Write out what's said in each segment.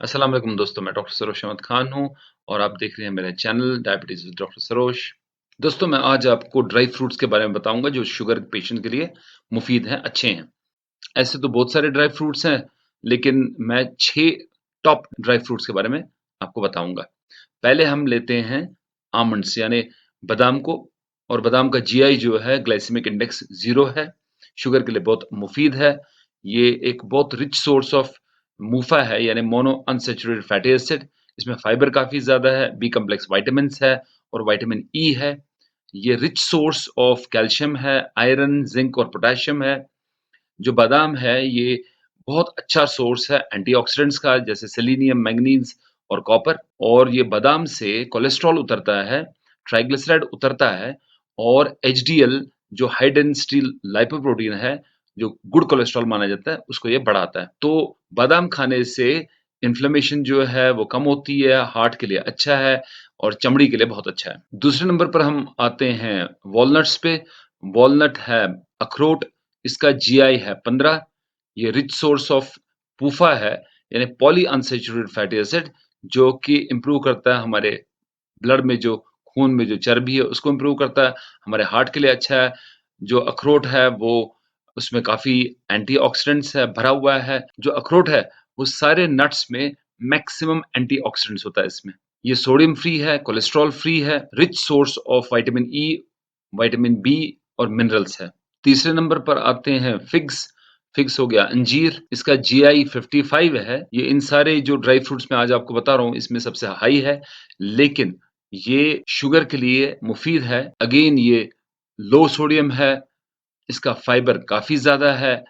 अस्सलाम वालेकुम दोस्तों, मैं डॉक्टर सरोश अहमद खान हूँ और आप देख रहे हैं मेरा channel diabetes with doctor Sarosh. दोस्तों, मैं आज आपको ड्राई फ्रूट्स के बारे में बताऊँगा जो शुगर पेशेंट के लिए मुफ़ीद हैं, अच्छे हैं। ऐसे तो बहुत सारे ड्राई फ्रूट्स हैं, लेकिन मैं 6 टॉप ड्राई फ्रूट्स के बारे में आपको बताऊँगा। पहले हम लेते हैं आमंड्स यानी बादाम को, और बादाम का जीआई जो है ग्लाइसेमिक इंडेक्स 0 है, शुगर के लिए बहुत मुफ़ीद है। ये एक बहुत रिच सोर्स ऑफ मूफा है यानी मोनो अनसैचुरेटेड फैटी एसिड। इसमें फाइबर काफ़ी ज़्यादा है, बी कॉम्प्लेक्स विटामिन्स है और विटामिन ई है। ये रिच सोर्स ऑफ कैल्शियम है, आयरन, ज़िंक और पोटेशियम है। जो बादाम है ये बहुत अच्छा सोर्स है एंटीऑक्सीडेंट्स का, जैसे सेलेनियम, मैंगनीज और कॉपर। और ये बादाम से कोलेस्ट्रॉल उतरता है, ट्राइग्लिसराइड उतरता है और एचडीएल जो हाई डेंसिटी लाइपोप्रोटीन है, जो गुड कोलेस्ट्रॉल माना जाता है, उसको ये बढ़ाता है। तो बादाम खाने से इन्फ्लेमेशन जो है वो कम होती है, हार्ट के लिए अच्छा है और चमड़ी के लिए बहुत अच्छा है। दूसरे नंबर पर हम आते हैं वॉलनट्स पे। वॉलनट है अखरोट, इसका जीआई है 15। ये रिच सोर्स ऑफ पूफा है यानी पॉली अनसैचुरेटेड फैटी एसिड, जो कि इम्प्रूव करता है हमारे ब्लड में जो खून में जो चर्बी है उसको इम्प्रूव करता है, हमारे हार्ट के लिए अच्छा है। जो अखरोट है वो उसमें काफ़ी एंटीऑक्सीडेंट्स है भरा हुआ है। जो अखरोट है वो सारे नट्स में मैक्सिमम एंटीऑक्सीडेंट्स होता है इसमें। ये सोडियम फ्री है, कोलेस्ट्रॉल फ्री है, rich source of vitamin E, vitamin B और मिनरल्स है। तीसरे नंबर पर आते हैं फिग्स। फिग्स हो गया अंजीर, इसका जीआई 55 है। ये इन सारे जो ड्राई फ्रूट्स मैं आज आपको बता रहा हूँ इसमें सबसे हाई है, लेकिन ये शुगर के लिए मुफीद है। अगेन ये लो सोडियम है, इसका फाइबर काफ़ी ज़्यादा है।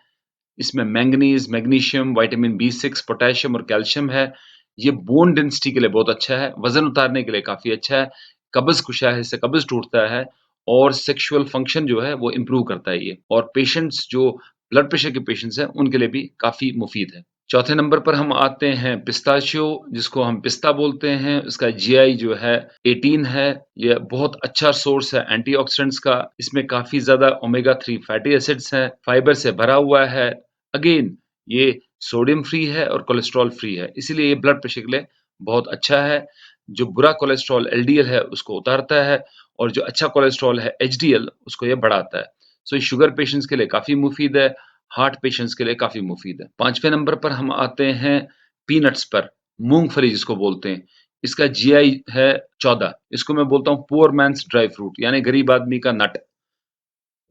इसमें manganese, magnesium, vitamin B6, potassium और कैल्शियम है। ये बोन डेंसिटी के लिए बहुत अच्छा है, वज़न उतारने के लिए काफ़ी अच्छा है, कब्ज़ कुशा है, इससे कब्ज़ टूटता है और सेक्सुअल फंक्शन जो है वो इम्प्रूव करता है ये। और पेशेंट्स जो ब्लड प्रेशर के पेशेंट्स हैं, उनके लिए भी काफ़ी मुफ़ीद है। चौथे नंबर पर हम आते हैं पिस्ताशियो, जिसको हम पिस्ता बोलते हैं। इसका जीआई जो है 18 है। ये बहुत अच्छा सोर्स है एंटीऑक्सीडेंट्स का। इसमें काफ़ी ज़्यादा ओमेगा 3 फैटी एसिड्स हैं, फाइबर से भरा हुआ है। अगेन ये सोडियम फ्री है और कोलेस्ट्रॉल फ्री है, इसीलिए ये ब्लड प्रेशर के लिए बहुत अच्छा है। जो बुरा कोलेस्ट्रॉल एलडीएल है उसको उतारता है और जो अच्छा कोलेस्ट्रॉल है एचडीएल उसको ये बढ़ाता है। सो ये शुगर पेशेंट्स के लिए काफ़ी मुफीद है, हार्ट पेशेंट्स के लिए काफ़ी मुफीद है। 5वें नंबर पर हम आते हैं पीनट्स पर, मूँगफली जिसको बोलते हैं। इसका जीआई है 14। इसको मैं बोलता हूँ पुअर मैन्स ड्राई फ्रूट यानी गरीब आदमी का नट,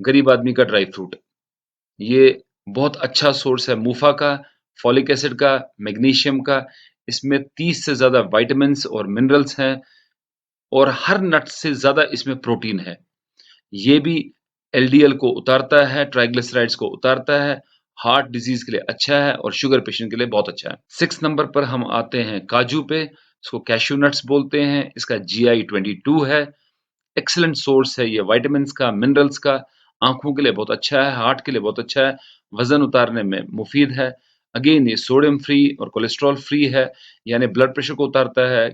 गरीब आदमी का ड्राई फ्रूट। ये बहुत अच्छा सोर्स है मूफ़ा का, फॉलिक एसिड का, मैग्नीशियम का। इसमें 30 से ज़्यादा विटामिन्स और मिनरल्स हैं और हर नट से ज़्यादा इसमें प्रोटीन है। ये भी एलडीएल को उतारता है, ट्राइग्लिसराइड्स को उतारता है, हार्ट डिज़ीज़ के लिए अच्छा है और शुगर पेशेंट के लिए बहुत अच्छा है। 6 नंबर पर हम आते हैं काजू पे, इसको कैश्यू नट्स बोलते हैं। इसका जीआई 22 है। एक्सीलेंट सोर्स है ये विटामिन्स का, मिनरल्स का, आँखों के लिए बहुत अच्छा है, हार्ट के लिए बहुत अच्छा है, वज़न उतारने में मुफ़ीद है। अगेन ये सोडियम फ्री और कोलेस्ट्रॉल फ्री है, यानी ब्लड प्रेशर को उतारता है,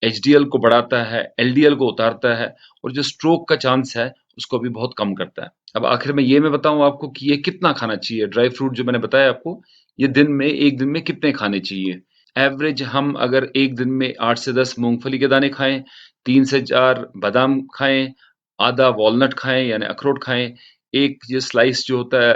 एचडीएल को बढ़ाता है, एलडीएल को उतारता है और जो स्ट्रोक का चांस है, उसको भी बहुत कम करता है। अब आखिर में ये मैं बताऊँ आपको कि ये कितना खाना चाहिए? ड्राई फ्रूट जो मैंने बताया आपको, ये दिन में 1 दिन में कितने खाने चाहिए? एवरेज हम अगर 1 दिन में 8 से 10 मूँगफली के दाने खाएँ, 3 से 4 बादाम खाएँ, आधा वॉलनट खाएँ यानी अखरोट खाएँ, 1 ये स्लाइस जो होता है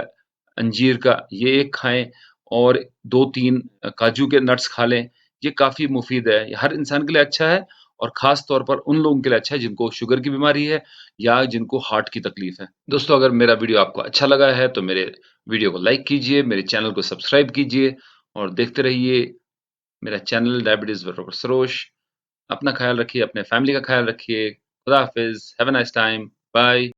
अंजीर का, ये 1 खाएँ और 2-3 काजू के नट्स खा लें। ये काफ़ी मुफ़ीद है, ये हर इंसान के लिए अच्छा है और ख़ास तौर पर उन लोगों के लिए अच्छा है जिनको शुगर की बीमारी है या जिनको हार्ट की तकलीफ़ है। दोस्तों, अगर मेरा वीडियो आपको अच्छा लगा है तो मेरे वीडियो को लाइक कीजिए, मेरे चैनल को सब्सक्राइब कीजिए और देखते रहिए मेरा channel diabetes with doctor Saroj. अपना ख़्याल रखिए, अपने फैमिली का ख़्याल रखिए। खुदा हाफ़िज़, have a nice time, bye.